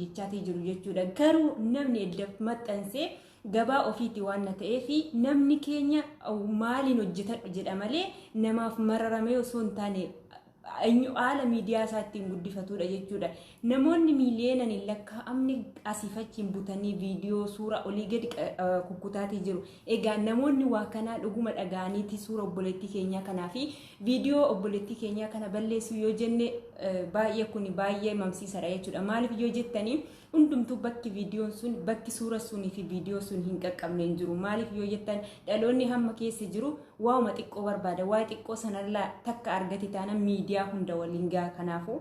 jechaati jiru jechuudha. Garuu namni edda maxxansee gabaa ofiiti waan ta'eef namni keenya maaliin hojjetadhu jedha malee namaaf mararamee osoo hin taane haala miidiyaa isaatti guddifatudha jechuudha. Namoonni miiliyoonaan lakkaa'amni asiifachiin butanii viidiyoo suura olii gadi kukkutaatii jiru. Egaa namoonni waa kanaa dhuguma dhaga'aniiti suura obboleettii keenyaa kanaa fi viidiyoo obboleettii keenyaa kana balleessu yoo jenne baay'ee mamsiisadha jechuudha. Maaliif yoo jettanii hundumtuu bakki viidiyoon sun bakki suura sunii fi viidiyoo sun hin qaqqabne hin jiru. Maaliif yoo jettan dhaloonni hamma keessa jiru waa'uma xiqqoo barbaada. Waa'ee xiqqoo sanarraa takka argate taana miidiyaa hunda waliin gaa. Kanaafu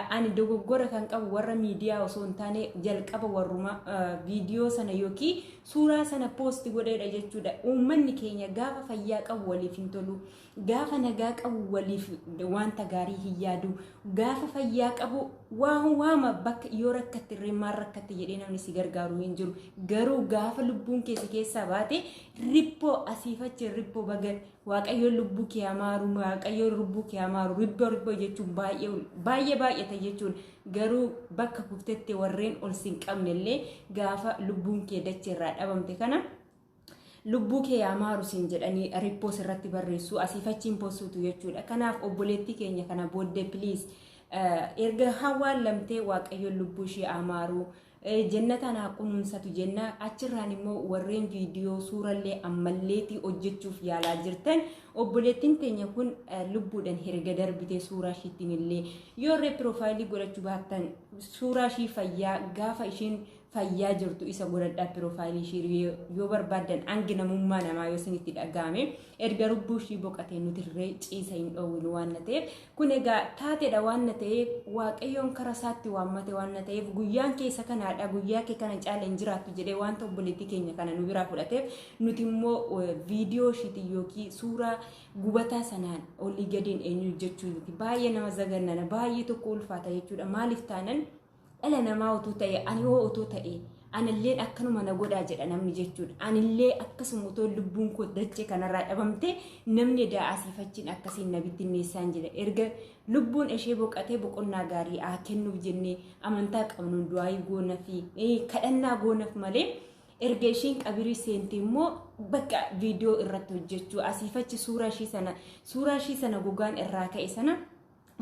ani dogoggora kan qabu warra miidiyaa osoo hin taane jalqaba warruma viidiyoo sana yookiin suuraa sana poosti godheedha jechuudha. Uummanni keenya gaafa fayyaa qabu waliif hin tolu, gaafa nagaa qabu waliif wanta gaarii hin yaadu, gaafa fayyaa qabu waama bakka yoo rakkatti maal rakkatti jedhee namni si gargaaru hin jiru. Garuu gaafa lubbuun keessaa baate rippoo asiifachi rippoo bagan waaqayyoon lubbuu kee amaaru, waaqayyoon lubbuu kee amaaru, ribboo jechuun baay'ee jechuun. Garuu bakka kuftetti warreen ol sin qabnellee gaafa lubbuun kee dacheerraa dhabamte kana lubbuu kee amaaru sin jedhanii rippoo irratti barreessu asiifachiin poostuutu jechuudha. Kanaaf obboleettii keenya kana booddee please erga hawaan lamtee waaqayyoon lubbuu ishee amaaru jannata naa kunuunsatu jenna. Achirraan immoo warreen viidiyoo suurallee ammalleetii hojjechuuf yaalaa jirtan obboleettiin teenya kun lubbuudhaan herga darbite suuraa ishiitiin illee yoo piroofaayilii godhachuu baattan suuraa ishii fayyaa gaafa ishiin fayyaa jirtu isa godhadhaa piroofaayilii ishii yoo barbaadan hangi namummaa namaa yoo isinitti dhagahame erga lubbuu ishii boqatee nuti irree ciisa hin dhoowwinu waan ta'eef kun egaa taateedha waan ta'eef waaqayyoon karaa isaatti waammate waan ta'eef guyyaan keessa kanaadha guyyaa kee kana caala hin jiraattu jedhee wanta obboleettii keenya kana nu biraa fudhateef nuti immoo viidiyoo ishiitiin yookiin suuraa gubataa sanaan olii gadiin eenyu jechuun baay'ee nama zagannana baay'ee tokko ulfaata jechuudha. Maaliif taanan dhala namaa utuu ta'e ani hoo utuu ta'e anillee akkanuma na godhaa jedha namni jechuudha. Anillee akkasuma utoo lubbuun koo dachee kanarraa dhabamte namni asiifachiin akkasiin na bittinneessaan jedha. Erga lubbuun ishee boqatee boqonnaa gaarii haa kennuuf jennee amantaa qabnuun du'aayii goona fi kadhannaa goonaaf malee erga ishiin qabirii seente immoo bakka viidiyoo irratti hojjechuu asiifachi suuraa ishii sana gogaan irraa ka'e sana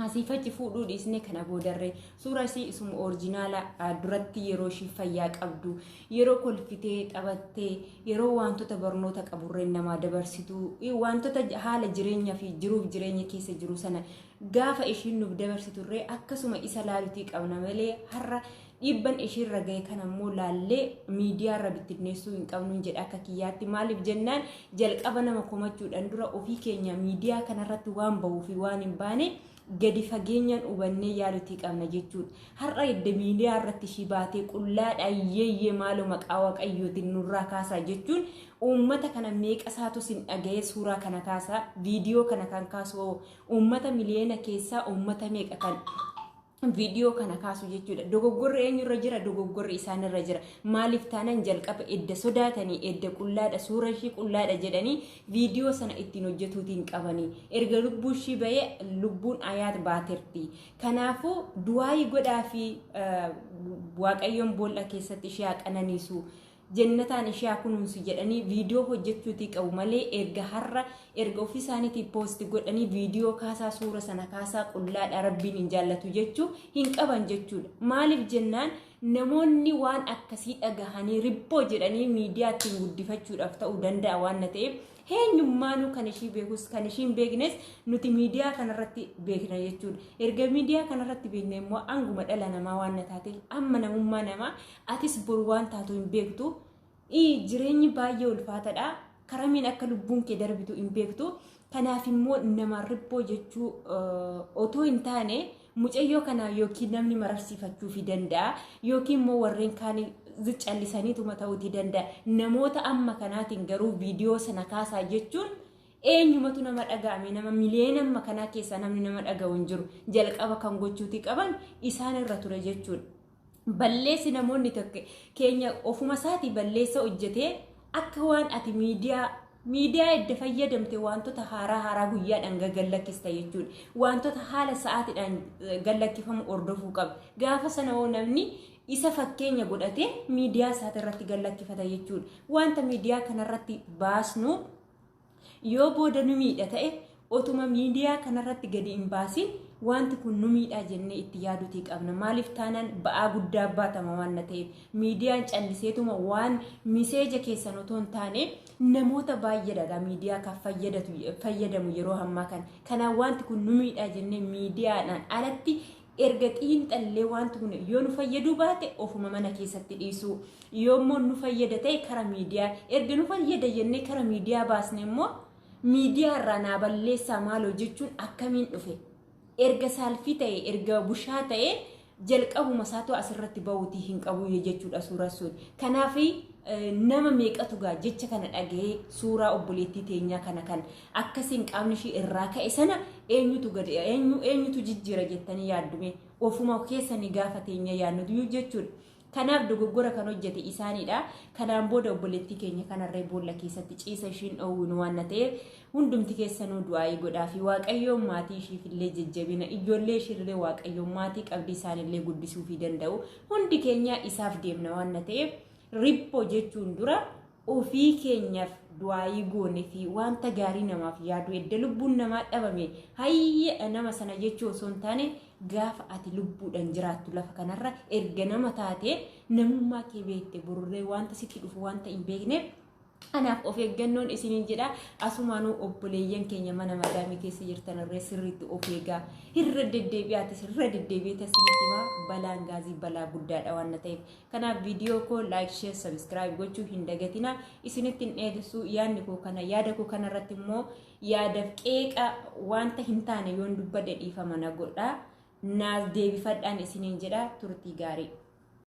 asiifachi fuudhuu dhiisne kana boodarree suuraa ishii isuma orijinaala duratti yeroo ishii fayyaa qabdu yeroo kolfitee taphattee yeroo wantoota barnoota qaburreen namaa dabarsitu wantoota haala jireenyaa fi jiruuf jireenya keessa jiru sana gaafa ishiin nuuf dabarsiturree akkasuma isa laalutii qabna malee har'a dhiibban ishiirra ga'e kan ammoo laallee miidiyaarra bittinneessuu hin qabnu jedha akka kiyyaatti. Maaliif jennaan jalqaba nama komachuudhaan dura ofii keenya miidiyaa kanarratti waan bahuu fi waan hin baane gadi fageenyaan hubannee yaalutii qabna jechuudha. Har'a edda miidiyaa irratti ishii baatee qullaadha yeeyyee maaloo maqaa waaqayyootiin nurraa kaasaa jechuun uummata kana meeqa isaatu sin dhaga'ee suuraa kana kaasaa viidiyoo kana kan kaasu uummata miliyoona keessaa uummata meeqa kan viidiyoo kana kaasu jechuudha. Dogoggorri eenyurra jira? Dogoggorri isaanirra jira. Maaliif taanan jalqaba edda sodaatanii edda qullaadha suura ishii qullaadha jedhanii viidiyoo sana ittiin hojjetuutiin qabanii erga lubbuu ishii bahee lubbuun ayaat baaterti. Kanaafuu du'aayii godhaa fi waaqayyoon boolla keessatti ishee qananiisu jannataan ishee kunuunsu jedhanii viidiyoo hojjechuutii qabu malee erga ofii isaaniitii poosti godhanii viidiyoo kaasaa suura sana kaasaa qullaadha rabbiin hin jaallatu jechuu hin qaban jechuudha. Maaliif jennaan namoonni waan akkasii dhagahanii ribboo jedhanii miidiyaatti guddifachuudhaaf ta'uu danda'a waan ta'eef eenyummaanuu kan ishii beekus kan ishiin beeknes nuti miidiyaa kanarratti beekna jechuudha. Erga miidiyaa kanarratti beekne immoo anguma dhala namaa waan taateef amma namummaa namaa atis boru waan taatu hin beektu jireenyi baay'ee ulfaataadha. Karamiin akka lubbuun kee darbitu hin beektu. Kanaaf immoo nama ribboo jechuu otoo hin taane mucayyoo kana yookiin namni mararsiifachuu fi danda'a yookiin immoo warreen kaan callisaniituma ta'uutii danda'a. Namoota amma kanaatiin garuu viidiyoo sana kaasaa jechuun eenyumatu nama dhaga'ame nama miliyoona amma kanaa keessaa namni nama dhaga'u hin jiru. Jalqaba kan gochuutii qaban isaan irra ture jechuudha. Balleessi namoonni tokko keenya ofuma isaatii balleessa hojjetee akka waan ati miidiyaa edda fayyadamte wantoota haaraa guyyaadhaan gallakkista jechuudha. Wantoota haala sa'aatiidhaan gallakkifamu hordofuu qaba. Gaafa sana namni isa fakkeenya godhatee miidiyaa isaati irratti gallakkifata jechuudha. Wanta miidiyaa kanarratti baasnu yoo booda nu miidha ta'e otuma miidiyaa kanarratti gadi hin baasin wanti kun nu miidha jennee itti yaadutii qabna. Maaliif taanaan ba'aa guddaa baatama waan ta'eef miidiyaan calliseetuma waan miseeja keessan otoo hin taane namoota baay'eedha miidiyaa kan fayyadamu yeroo ammaa kana. Kanaaf wanti kun nu miidha jennee miidiyaadhaan alatti erga xiinxallee wanti kun yoo nu fayyaduu baate ofuma mana keessatti dhiisuu, yoommoo nu fayyada ta'e kara miidiyaa erga nu fayyada jennee kara miidiyaa baasne immoo miidiyaa irraa naa balleessaa maaloo jechuun akkamiin dhufe erga saalfii ta'e erga bushaa ta'e jalqabuma isaatu asirratti ba'uutii hin qabu jechuudha suuraa sun. Kanaaf nama meeqatu gaa jecha kana dhagee suuraa obboleettii teenyaa kana kan akkasiin qaamni ishii irraa ka'e sana eenyutu jijjiira jettanii yaaddume ofuma keessanii gaafa teenya yaadnutu jechuudha. Kanaaf dogoggora kan hojjete isaaniidha. Kanaan booda obboleettii keenya kanarree boolla keessatti ciisa ishiin dhoowwinu waan ta'eef hundumti keessanuu du'aayii godhaa fi waaqayyoon maatii ishiifillee jajjabina ijoollee ishiillee waaqayyoon maatii qabdii isaanillee guddisuu fi danda'u hundi keenya isaaf deemna waan ta'eef riphoo jechuun dura ofii keenyaaf du'aayii goone fi wanta gaarii namaaf yaadu edda lubbuun namaa dhabame hayya nama sana jechuu osoo hin taane gaafa ati lubbuudhaan jiraattu lafa kanarra erga nama taate namummaa kee beekte burree wanta sitti dhufu wanta hin beekneef anaaf of eeggannoon isiniin jedha. Asumaanuu obboleeyyan keenya mana madaamii keessa jirtan irree sirriitti of eegaa irra deddeebi'aatis irra deddeebi'eetas isinitti balaan gaazii balaa guddaadha waan ta'eef. Kanaaf viidiyoo koo like share subscribe gochuu hin dagatina. Isinitti hin dheedisuu yaadni koo kana yaada koo kanarratti immoo yaadaaf qeeqa wanta hin taane yoon dubbadhe dhiifama na godhaa. Naas deebifadhaan isiniin jedha turtii gaarii.